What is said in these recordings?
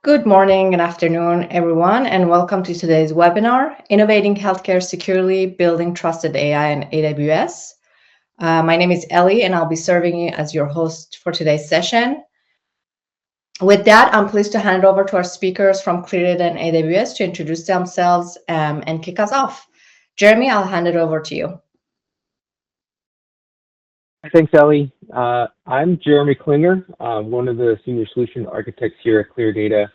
Good morning and afternoon, everyone, and welcome to today's webinar, Innovating Healthcare Securely, Building Trusted AI in AWS. My name is Ellie, and I'll be serving as your host for today's session. With that, I'm pleased to hand it over to our speakers from ClearDATA and AWS to introduce themselves and kick us off. Jeremy, I'll hand it over to you. Thanks, Ellie. I'm Jeremy Klinger, one of the senior solution architects here at ClearDATA.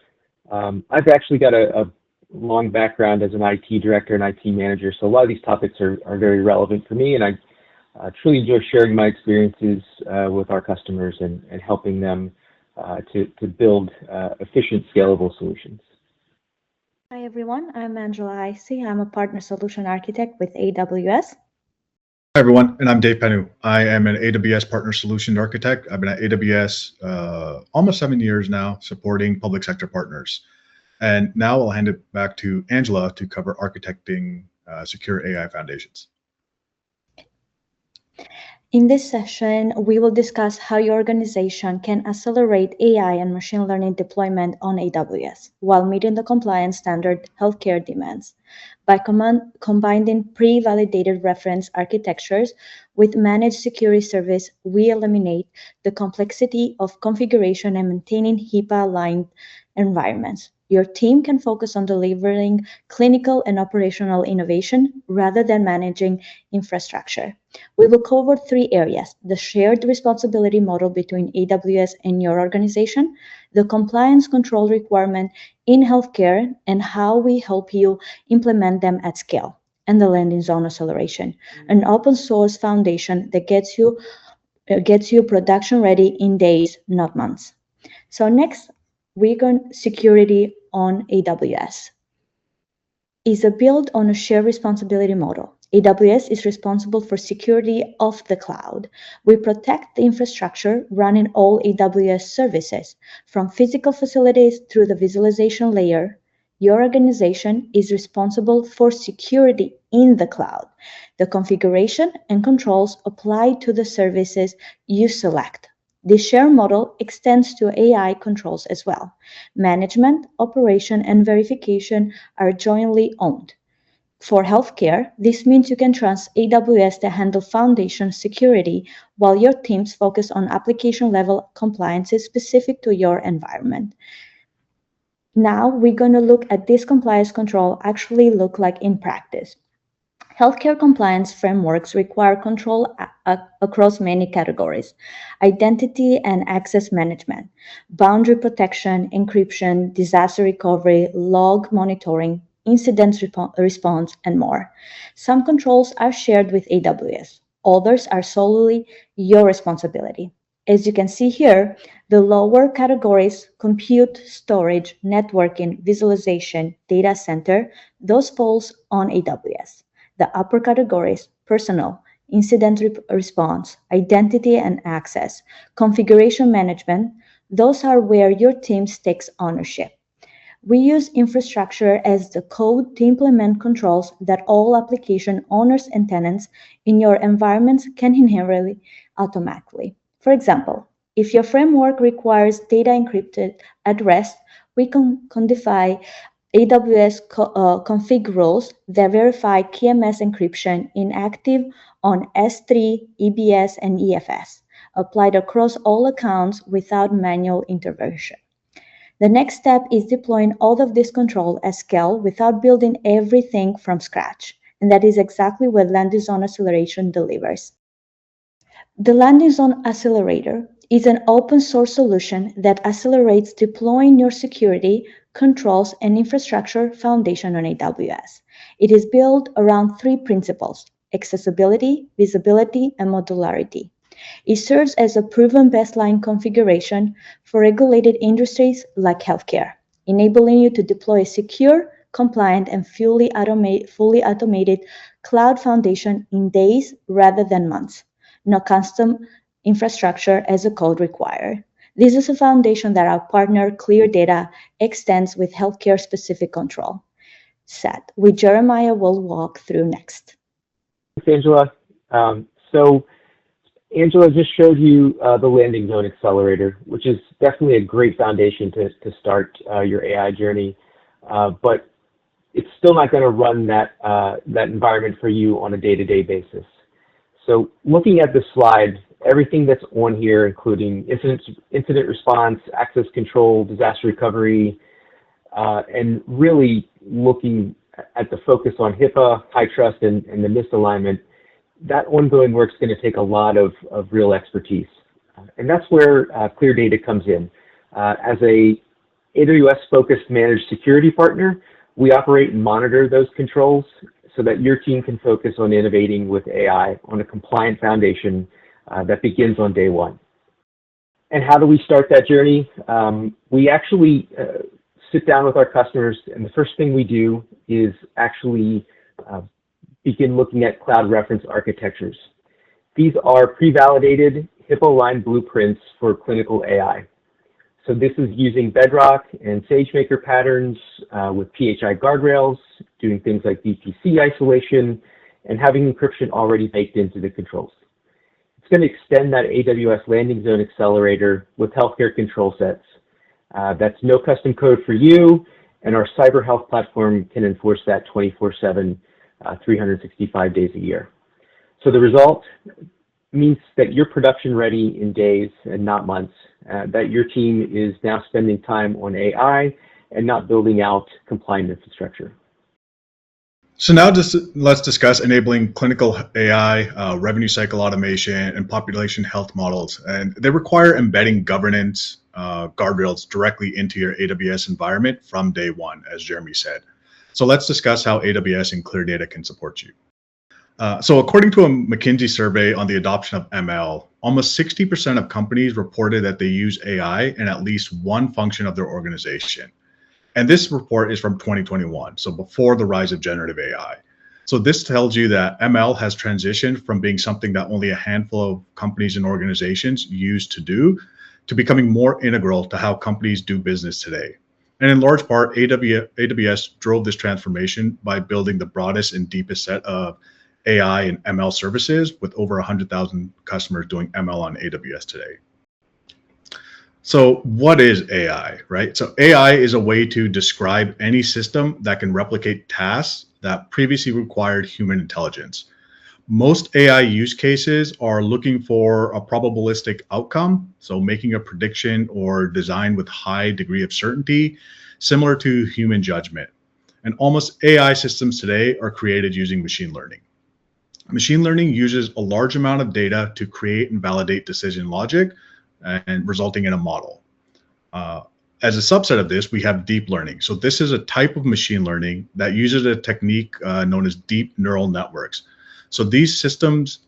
I've actually got a long background as an IT director and IT manager, so a lot of these topics are very relevant for me, and I truly enjoy sharing my experiences with our customers and helping them to build efficient, scalable solutions. Hi, everyone. I'm Angela Icy. I'm a partner solution architect with AWS. Hi, everyone, and I'm Dave Penu. I am an AWS Partner Solution Architect. I've been at AWS almost 7 years now, supporting public sector partners. And now I'll hand it back to Angela to cover architecting secure AI foundations. In this session, we will discuss how your organization can accelerate AI and machine learning deployment on AWS while meeting the compliance standard healthcare demands. By combining pre-validated reference architectures with managed security service, we eliminate the complexity of configuration and maintaining HIPAA-aligned environments. Your team can focus on delivering clinical and operational innovation rather than managing infrastructure. We will cover 3 areas: the shared responsibility model between AWS and your organization, the compliance control requirement in healthcare, and how we help you implement them at scale, and the landing zone acceleration, an open source foundation that gets you production ready in days, not months. So next, we're going security on AWS. Is a build on a shared responsibility model. AWS is responsible for security of the cloud. We protect the infrastructure running all AWS services, from physical facilities through the visualization layer. Your organization is responsible for security in the cloud. The configuration and controls apply to the services you select. The share model extends to AI controls as well. Management, operation, and verification are jointly owned. For healthcare, this means you can trust AWS to handle foundation security while your teams focus on application-level compliances specific to your environment. Now we're going to look at this compliance control actually look like in practice. Healthcare compliance frameworks require control across many categories: identity and access management, boundary protection, encryption, disaster recovery, log monitoring, incident response, and more. Some controls are shared with AWS. Others are solely your responsibility. As you can see here, the lower categories, compute, storage, networking, visualization, data center, those falls on AWS. The upper categories, personal, incident response, identity and access, configuration management, those are where your team takes ownership. We use infrastructure as the code to implement controls that all application owners and tenants in your environments can inherently automatically. For example, if your framework requires data encrypted at rest, we can codify AWS config rules that verify KMS encryption inactive on S3, EBS, and EFS, applied across all accounts without manual intervention. The next step is deploying all of this control at scale without building everything from scratch, and that is exactly what Landing Zone Acceleration delivers. The Landing Zone Accelerator is an open source solution that accelerates deploying your security, controls, and infrastructure foundation on AWS. It is built around 3 principles: accessibility, visibility, and modularity. It serves as a proven baseline configuration for regulated industries like healthcare, enabling you to deploy a secure, compliant, and fully automated cloud foundation in days rather than months. No custom infrastructure as a code required. This is a foundation that our partner ClearDATA extends with healthcare-specific control set, which Jeremiah will walk through next. Thanks, Angela. So Angela just showed you the landing zone accelerator, which is definitely a great foundation to start your AI journey, but it's still not going to run that environment for you on a day-to-day basis. So looking at this slide, everything that's on here, including incident response, access control, disaster recovery, and really looking at the focus on HIPAA, HITRUST, and the misalignment, that ongoing work is going to take a lot of real expertise. And that's where ClearDATA comes in. As a AWS-focused managed security partner, we operate and monitor those controls so that your team can focus on innovating with AI on a compliant foundation that begins on day one. And how do we start that journey? We actually sit down with our customers, and the first thing we do is actually begin looking at cloud reference architectures. These are pre-validated HIPAA-aligned blueprints for clinical AI. So this is using Bedrock and SageMaker patterns with PHI guardrails, doing things like VPC isolation, and having encryption already baked into the controls. It's going to extend that AWS landing zone accelerator with healthcare control sets. That's no custom code for you, and our cyber health platform can enforce that 24/7, 365 days a year. So the result means that you're production ready in days and not months, that your team is now spending time on AI and not building out compliant infrastructure. So now let's discuss enabling clinical AI, revenue cycle automation, and population health models. And they require embedding governance guardrails directly into your AWS environment from day one, as Jeremy said. So let's discuss how AWS and ClearDATA can support you. So according to a McKinsey survey on the adoption of ML, almost 60% of companies reported that they use AI in at least one function of their organization. And this report is from 2021, so before the rise of generative AI. So this tells you that ML has transitioned from being something that only a handful of companies and organizations use to do, to becoming more integral to how companies do business today. And in large part, AWS drove this transformation by building the broadest and deepest set of AI and ML services, with over 100,000 customers doing ML on AWS today. So what is AI, right? So AI is a way to describe any system that can replicate tasks that previously required human intelligence. Most AI use cases are looking for a probabilistic outcome, so making a prediction or design with high degree of certainty, similar to human judgment. And almost AI systems today are created using machine learning. Machine learning uses a large amount of data to create and validate decision logic, and resulting in a model. As a subset of this, we have deep learning. So this is a type of machine learning that uses a technique known as deep neural networks. So these systems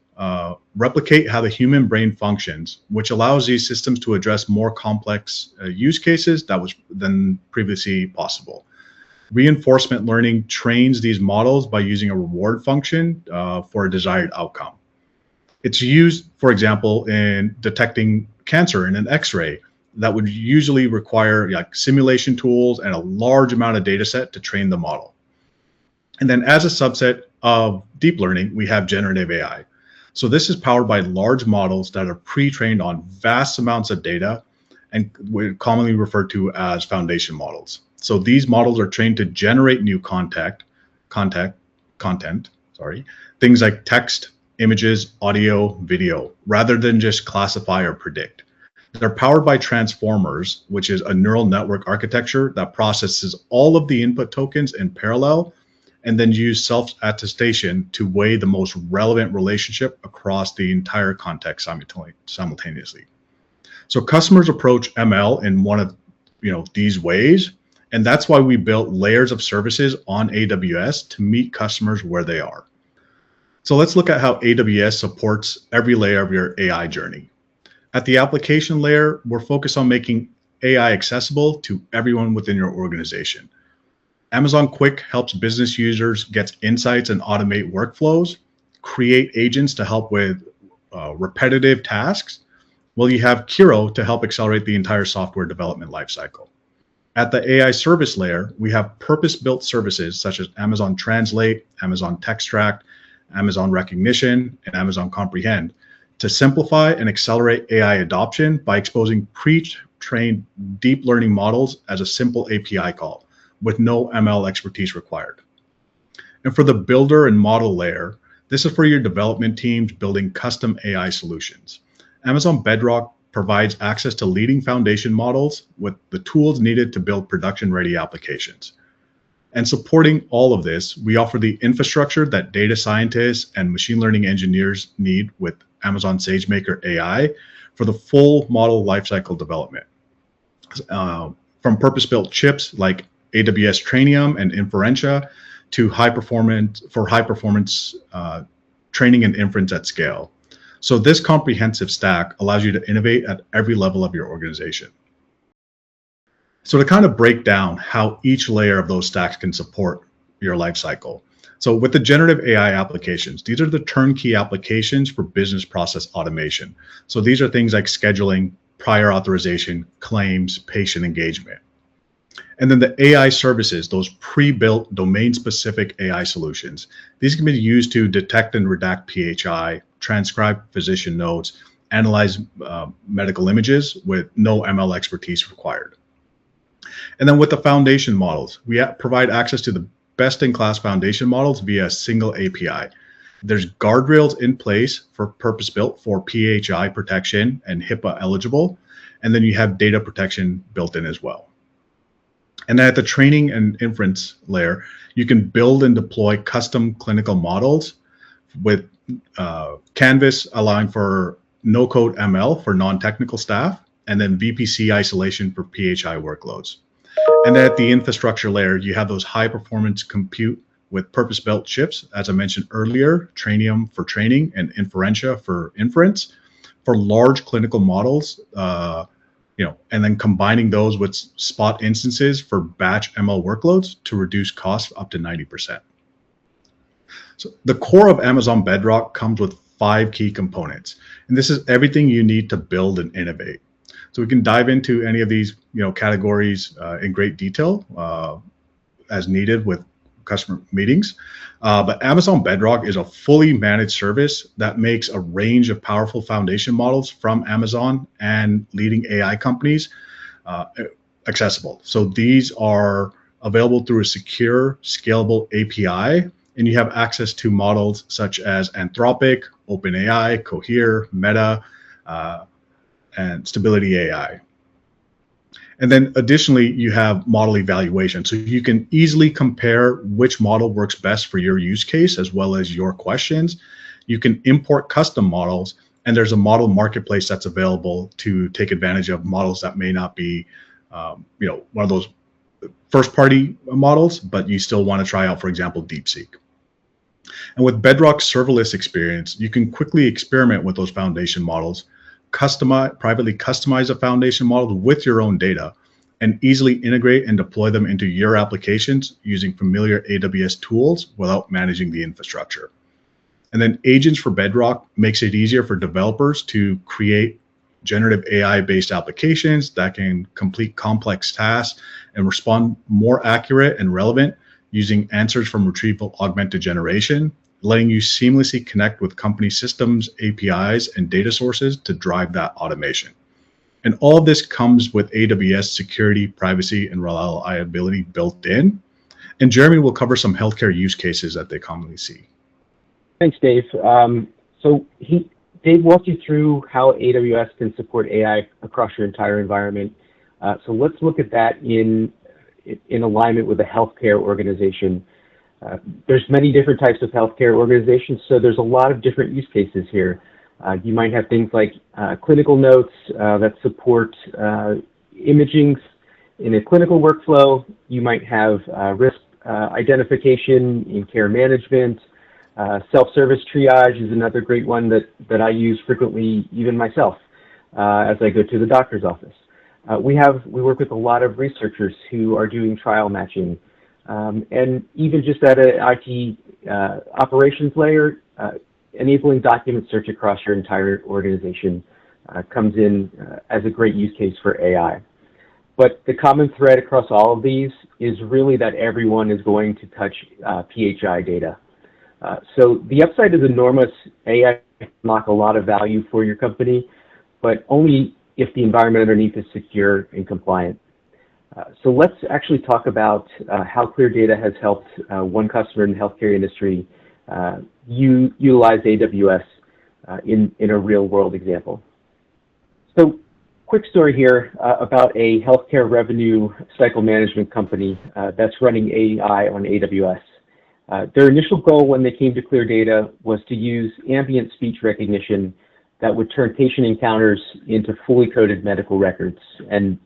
replicate how the human brain functions, which allows these systems to address more complex use cases than previously possible. Reinforcement learning trains these models by using a reward function for a desired outcome. It's used, for example, in detecting cancer in an X-ray that would usually require simulation tools and a large amount of data set to train the model. And then as a subset of deep learning, we have generative AI. So this is powered by large models that are pre-trained on vast amounts of data, and we're commonly referred to as foundation models. So these models are trained to generate new content, things like text, images, audio, video, rather than just classify or predict. They're powered by transformers, which is a neural network architecture that processes all of the input tokens in parallel and then use self-attestation to weigh the most relevant relationship across the entire context simultaneously. So customers approach ML in one of these ways, and that's why we built layers of services on AWS to meet customers where they are. So let's look at how AWS supports every layer of your AI journey. At the application layer, we're focused on making AI accessible to everyone within your organization. Amazon Quick helps business users get insights and automate workflows, create agents to help with repetitive tasks, while you have Kiro to help accelerate the entire software development lifecycle. At the AI service layer, we have purpose-built services such as Amazon Translate, Amazon Textract, Amazon Recognition, and Amazon Comprehend to simplify and accelerate AI adoption by exposing pre-trained deep learning models as a simple API call with no ML expertise required. And for the builder and model layer, this is for your development teams building custom AI solutions. Amazon Bedrock provides access to leading foundation models with the tools needed to build production-ready applications. And supporting all of this, we offer the infrastructure that data scientists and machine learning engineers need with Amazon SageMaker AI for the full model lifecycle development. From purpose-built chips like AWS Trainium and Inferentia to high performance training and inference at scale. So this comprehensive stack allows you to innovate at every level of your organization. So to kind of break down how each layer of those stacks can support your lifecycle. So with the generative AI applications, these are the turnkey applications for business process automation. So these are things like scheduling, prior authorization, claims, patient engagement. And then the AI services, those pre-built domain-specific AI solutions. These can be used to detect and redact PHI, transcribe physician notes, analyze medical images with no ML expertise required. And then with the foundation models, we provide access to the best-in-class foundation models via a single API. There's guardrails in place for purpose-built for PHI protection and HIPAA eligible. And then you have data protection built in as well. And then at the training and inference layer, you can build and deploy custom clinical models with Canvas allowing for no-code ML for non-technical staff, and then VPC isolation for PHI workloads. And then at the infrastructure layer, you have those high-performance compute with purpose-built chips, as I mentioned earlier, Trainium for training and Inferentia for inference, for large clinical models, and then combining those with spot instances for batch ML workloads to reduce costs up to 90%. So the core of Amazon Bedrock comes with 5 key components, and this is everything you need to build and innovate. So we can dive into any of these, categories in great detail as needed with customer meetings. But Amazon Bedrock is a fully managed service that makes a range of powerful foundation models from Amazon and leading AI companies accessible. So these are available through a secure, scalable API, and you have access to models such as Anthropic, OpenAI, Cohere, Meta, and Stability AI. And then additionally, you have model evaluation. So you can easily compare which model works best for your use case as well as your questions. You can import custom models, and there's a model marketplace that's available to take advantage of models that may not be, one of those first-party models, but you still want to try out, for example, DeepSeek. And with Bedrock's serverless experience, you can quickly experiment with those foundation models, privately customize a foundation model with your own data, and easily integrate and deploy them into your applications using familiar AWS tools without managing the infrastructure. And then Agents for Bedrock makes it easier for developers to create generative AI-based applications that can complete complex tasks and respond more accurate and relevant using answers from retrieval augmented generation, letting you seamlessly connect with company systems, APIs, and data sources to drive that automation. And all of this comes with AWS security, privacy, and reliability built in. And Jeremy will cover some healthcare use cases that they commonly see. Thanks, Dave. Dave walked you through how AWS can support AI across your entire environment. So let's look at that in alignment with a healthcare organization. There's many different types of healthcare organizations, so there's a lot of different use cases here. You might have things like clinical notes that support imaging in a clinical workflow. You might have risk identification in care management. Self-service triage is another great one that I use frequently, even myself, as I go to the doctor's office. We work with a lot of researchers who are doing trial matching. And even just at an IT operations layer, enabling document search across your entire organization comes in as a great use case for AI. But the common thread across all of these is really that everyone is going to touch PHI data. So the upside is enormous. AI unlock a lot of value for your company, but only if the environment underneath is secure and compliant. So let's actually talk about how ClearDATA has helped one customer in the healthcare industry utilize AWS in a real world example. So quick story here about a healthcare revenue cycle management company that's running AI on AWS. Their initial goal when they came to ClearDATA was to use ambient speech recognition that would turn patient encounters into fully coded medical records and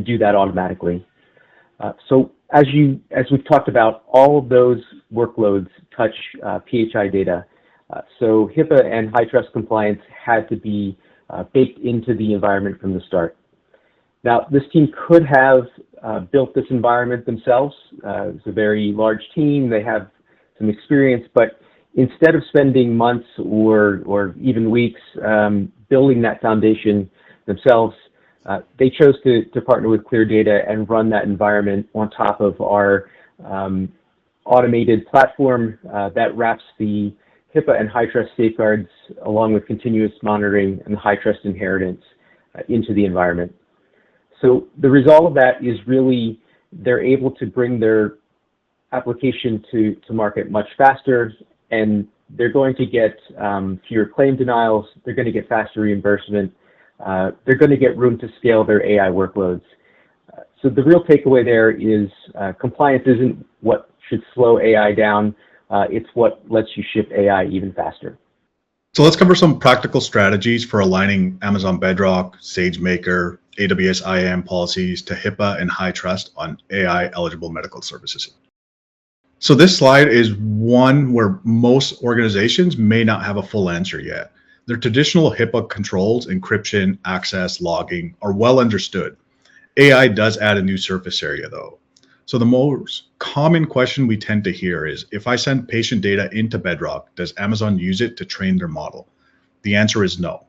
do that automatically. So as we've talked about, all of those workloads touch PHI data. So HIPAA and HITRUST compliance had to be baked into the environment from the start. Now, this team could have built this environment themselves. It's a very large team. They have some experience, but instead of spending months or even weeks building that foundation themselves, they chose to partner with ClearDATA and run that environment on top of our automated platform that wraps the HIPAA and HITRUST safeguards along with continuous monitoring and the HITRUST inheritance into the environment. So the result of that is really they're able to bring their application to market much faster, and they're going to get fewer claim denials, they're going to get faster reimbursement, they're going to get room to scale their AI workloads. So the real takeaway there is compliance isn't what should slow AI down, it's what lets you ship AI even faster. So let's cover some practical strategies for aligning Amazon Bedrock, SageMaker, AWS IAM policies to HIPAA and HITRUST on AI eligible medical services. So this slide is one where most organizations may not have a full answer yet. Their traditional HIPAA controls, encryption, access, logging are well understood. AI does add a new surface area though. So the most common question we tend to hear is, if I send patient data into Bedrock, does Amazon use it to train their model? The answer is no.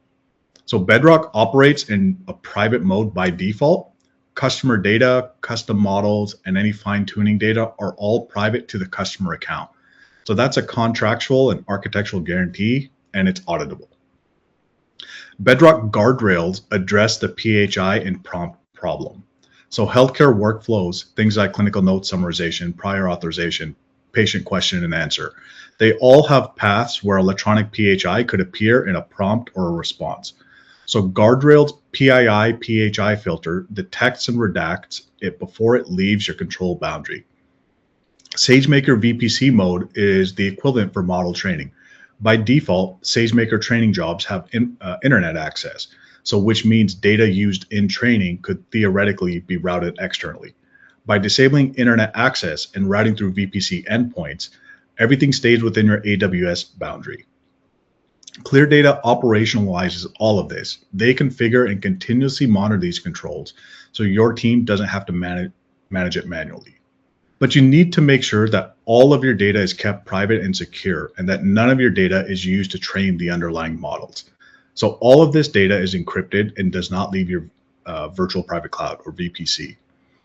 So Bedrock operates in a private mode by default. Customer data, custom models, and any fine-tuning data are all private to the customer account. So that's a contractual and architectural guarantee, and it's auditable. Bedrock guardrails address the PHI and prompt problem. So healthcare workflows, things like clinical note summarization, prior authorization, patient question and answer, they all have paths where electronic PHI could appear in a prompt or a response. So Guardrail's PII/PHI filter detects and redacts it before it leaves your control boundary. SageMaker VPC mode is the equivalent for model training. By default, SageMaker training jobs have internet access, so which means data used in training could theoretically be routed externally. By disabling internet access and routing through VPC endpoints, everything stays within your AWS boundary. ClearDATA operationalizes all of this. They configure and continuously monitor these controls, so your team doesn't have to manage it manually. But you need to make sure that all of your data is kept private and secure, and that none of your data is used to train the underlying models. So all of this data is encrypted and does not leave your virtual private cloud or VPC.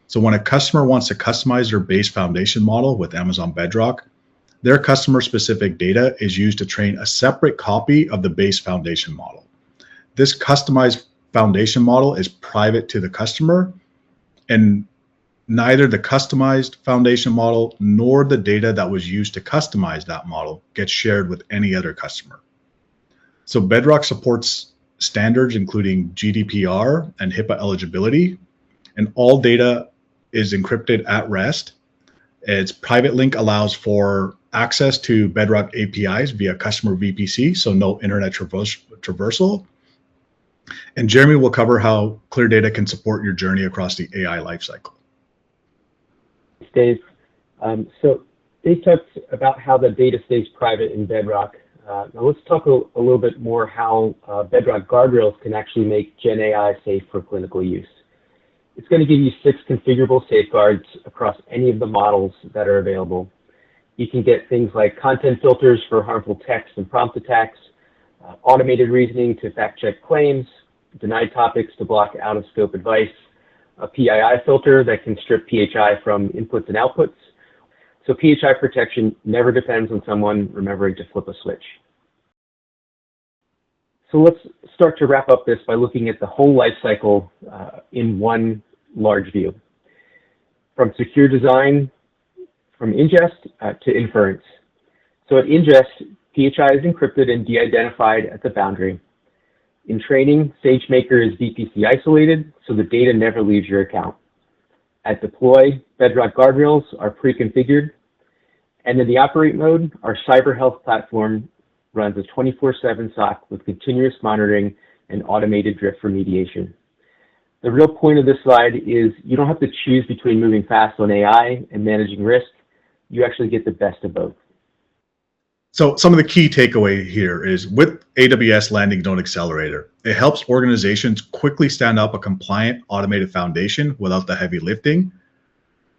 So when a customer wants to customize their base foundation model with Amazon Bedrock, their customer-specific data is used to train a separate copy of the base foundation model. This customized foundation model is private to the customer, and neither the customized foundation model nor the data that was used to customize that model gets shared with any other customer. So Bedrock supports standards including GDPR and HIPAA eligibility, and all data is encrypted at rest. Its private link allows for access to Bedrock APIs via customer VPC, so no internet traversal. And Jeremy will cover how ClearDATA can support your journey across the AI lifecycle. Thanks, Dave. So Dave talked about how the data stays private in Bedrock. Now let's talk a little bit more how Bedrock guardrails can actually make Gen AI safe for clinical use. It's going to give you 6 configurable safeguards across any of the models that are available. You can get things like content filters for harmful text and prompt attacks, automated reasoning to fact-check claims, denied topics to block out-of-scope advice, a PII filter that can strip PHI from inputs and outputs. So PHI protection never depends on someone remembering to flip a switch. So let's start to wrap up this by looking at the whole life cycle in one large view. From secure design, from ingest to inference. So at ingest, PHI is encrypted and de-identified at the boundary. In training, SageMaker is VPC isolated, so the data never leaves your account. At deploy, Bedrock guardrails are pre-configured. And in the operate mode, our cyber health platform runs a 24/7 SOC with continuous monitoring and automated drift remediation. The real point of this slide is you don't have to choose between moving fast on AI and managing risk. You actually get the best of both. So some of the key takeaway here is with AWS Landing Zone Accelerator, it helps organizations quickly stand up a compliant automated foundation without the heavy lifting.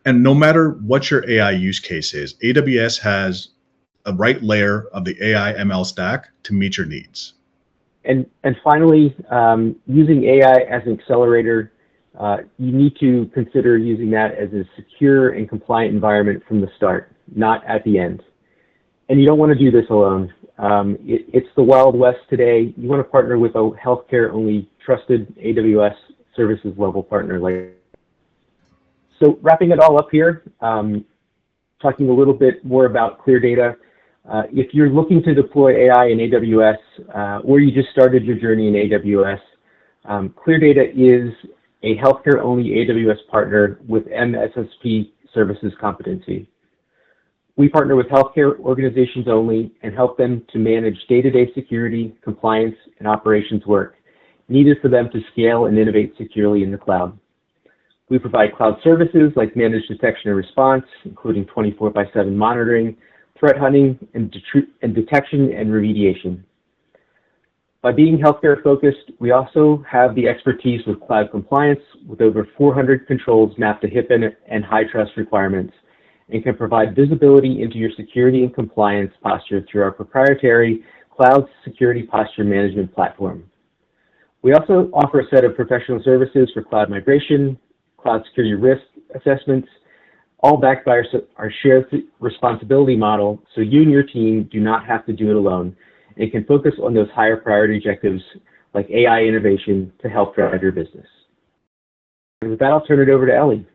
And no matter what your AI use case is, AWS has a right layer of the AI ML stack to meet your needs. And finally, using AI as an accelerator, you need to consider using that as a secure and compliant environment from the start, not at the end. And you don't want to do this alone. It's the Wild West today. You want to partner with a healthcare-only trusted AWS services level partner. So wrapping it all up here, talking a little bit more about ClearDATA. If you're looking to deploy AI in AWS, or you just started your journey in AWS, ClearDATA is a healthcare-only AWS partner with MSSP services competency. We partner with healthcare organizations only and help them to manage day-to-day security, compliance, and operations work needed for them to scale and innovate securely in the cloud. We provide cloud services like managed detection and response, including 24/7 monitoring, threat hunting, and detection and remediation. By being healthcare focused, we also have the expertise with cloud compliance with over 400 controls mapped to HIPAA and HITRUST requirements, and can provide visibility into your security and compliance posture through our proprietary Cloud Security Posture Management platform. We also offer a set of professional services for cloud migration, cloud security risk assessments, all backed by our shared responsibility model, so you and your team do not have to do it alone and can focus on those higher priority objectives like AI innovation to help drive your business. And with that, I'll turn it over to Ellie.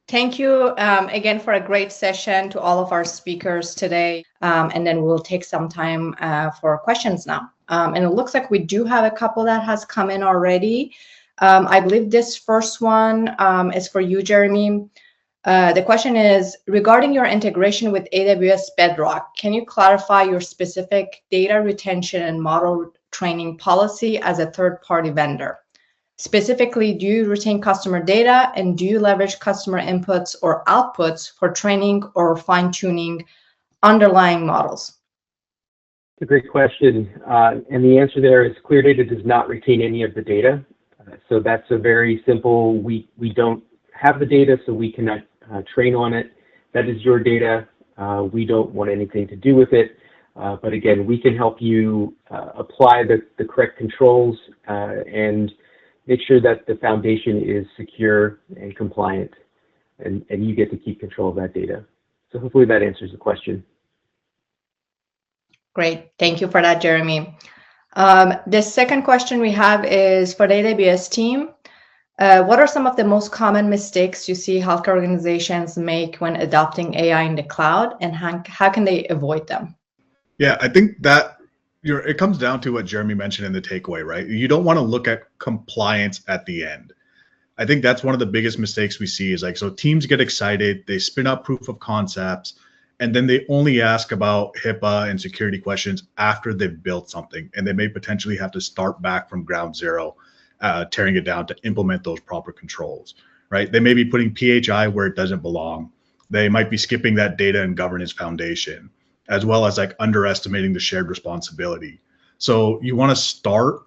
Thank you again for a great session to all of our speakers today. And then we'll take some time for questions now. And it looks like we do have a couple that has come in already. I believe this first one is for you, Jeremy. The question is, regarding your integration with AWS Bedrock, can you clarify your specific data retention and model training policy as a third-party vendor? Specifically, do you retain customer data, and do you leverage customer inputs or outputs for training or fine-tuning underlying models? It's a great question. And the answer there is ClearDATA does not retain any of the data. So that's a very simple, we don't have the data, so we cannot train on it. That is your data. We don't want anything to do with it. But again, we can help you apply the correct controls and make sure that the foundation is secure and compliant, and you get to keep control of that data. So hopefully that answers the question. Great, thank you for that, Jeremy. The second question we have is for the AWS team. What are some of the most common mistakes you see healthcare organizations make when adopting AI in the cloud, and how can they avoid them? Yeah, I think that it comes down to what Jeremy mentioned in the takeaway, right? You don't want to look at compliance at the end. I think that's one of the biggest mistakes we see is so teams get excited, they spin up proof of concepts, and then they only ask about HIPAA and security questions after they've built something, and they may potentially have to start back from ground zero, tearing it down to implement those proper controls, right? They may be putting PHI where it doesn't belong. They might be skipping that data and governance foundation, as well as underestimating the shared responsibility. So you want to start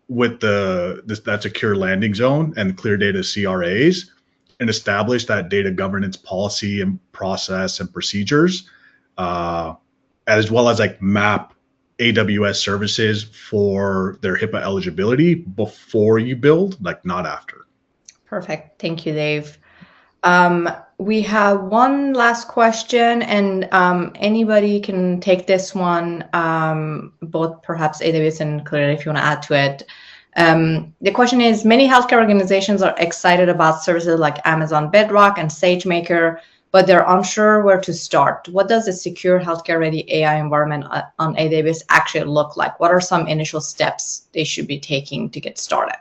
with that secure landing zone and ClearDATA CRAs and establish that data governance policy and process and procedures, as well as map AWS services for their HIPAA eligibility before you build, not after. Perfect. Thank you, Dave. We have one last question, and anybody can take this one, both perhaps AWS and ClearDATA if you want to add to it. The question is, many healthcare organizations are excited about services like Amazon Bedrock and SageMaker, but they're unsure where to start. What does a secure healthcare-ready AI environment on AWS actually look like? What are some initial steps they should be taking to get started?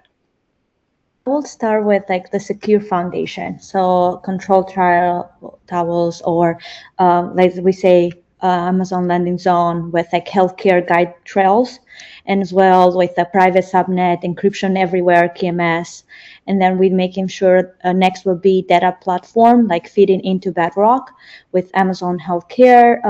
We'll start with like the secure foundation. So control towels, or like we say, Amazon landing zone with like healthcare guide trails, and as well with the private subnet, encryption everywhere, KMS. And then we're making sure next will be data platform, like feeding into Bedrock with Amazon Healthcare,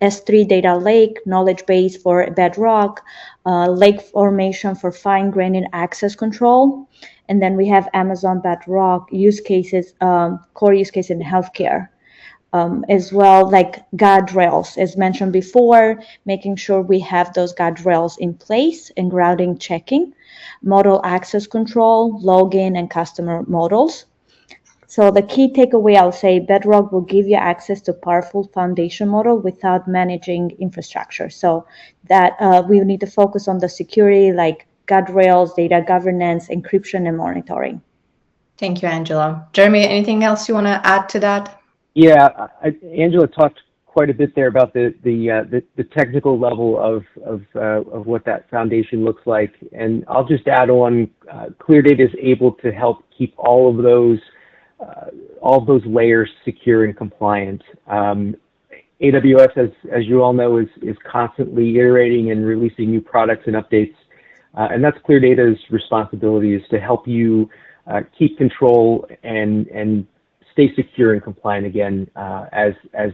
S3 data lake, knowledge base for Bedrock, lake formation for fine-grained access control. And then we have Amazon Bedrock use cases, core use case in healthcare. As well, like guardrails, as mentioned before, making sure we have those guardrails in place and routing checking, model access control, login, and customer models. So the key takeaway, I'll say, Bedrock will give you access to powerful foundation model without managing infrastructure. So that we need to focus on the security, like guardrails, data governance, encryption, and monitoring. Thank you, Angela. Jeremy, anything else you want to add to that? Yeah, Angela talked quite a bit there about the technical level of what that foundation looks like, and I'll just add on. ClearDATA is able to help keep all of those layers secure and compliant. AWS, as you all know, is constantly iterating and releasing new products and updates, and that's ClearDATA's responsibility, is to help you keep control and stay secure and compliant again as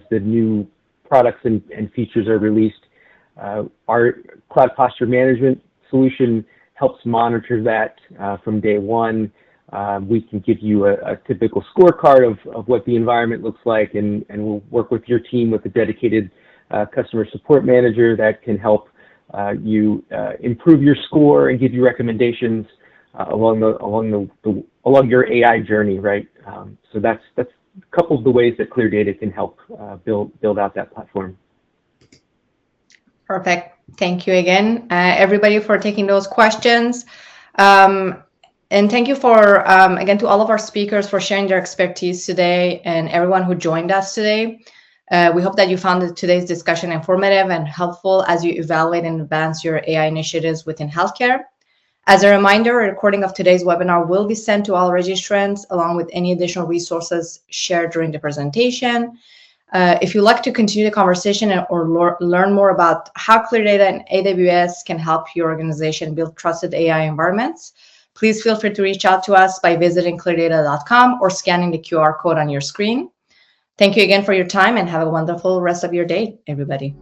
the new products and features are released. Our cloud posture management solution helps monitor that from day one. We can give you a typical scorecard of what the environment looks like, and we'll work with your team with a dedicated customer support manager that can help you improve your score and give you recommendations along your AI journey, right? So that's a couple of the ways that ClearDATA can help build out that platform. Perfect. Thank you again, everybody, for taking those questions. And thank you for, again, to all of our speakers for sharing their expertise today, and everyone who joined us today. We hope that you found today's discussion informative and helpful as you evaluate and advance your AI initiatives within healthcare. As a reminder, a recording of today's webinar will be sent to all registrants, along with any additional resources shared during the presentation. If you'd like to continue the conversation or learn more about how ClearDATA and AWS can help your organization build trusted AI environments, please feel free to reach out to us by visiting cleardata.com or scanning the QR code on your screen. Thank you again for your time, and have a wonderful rest of your day, everybody.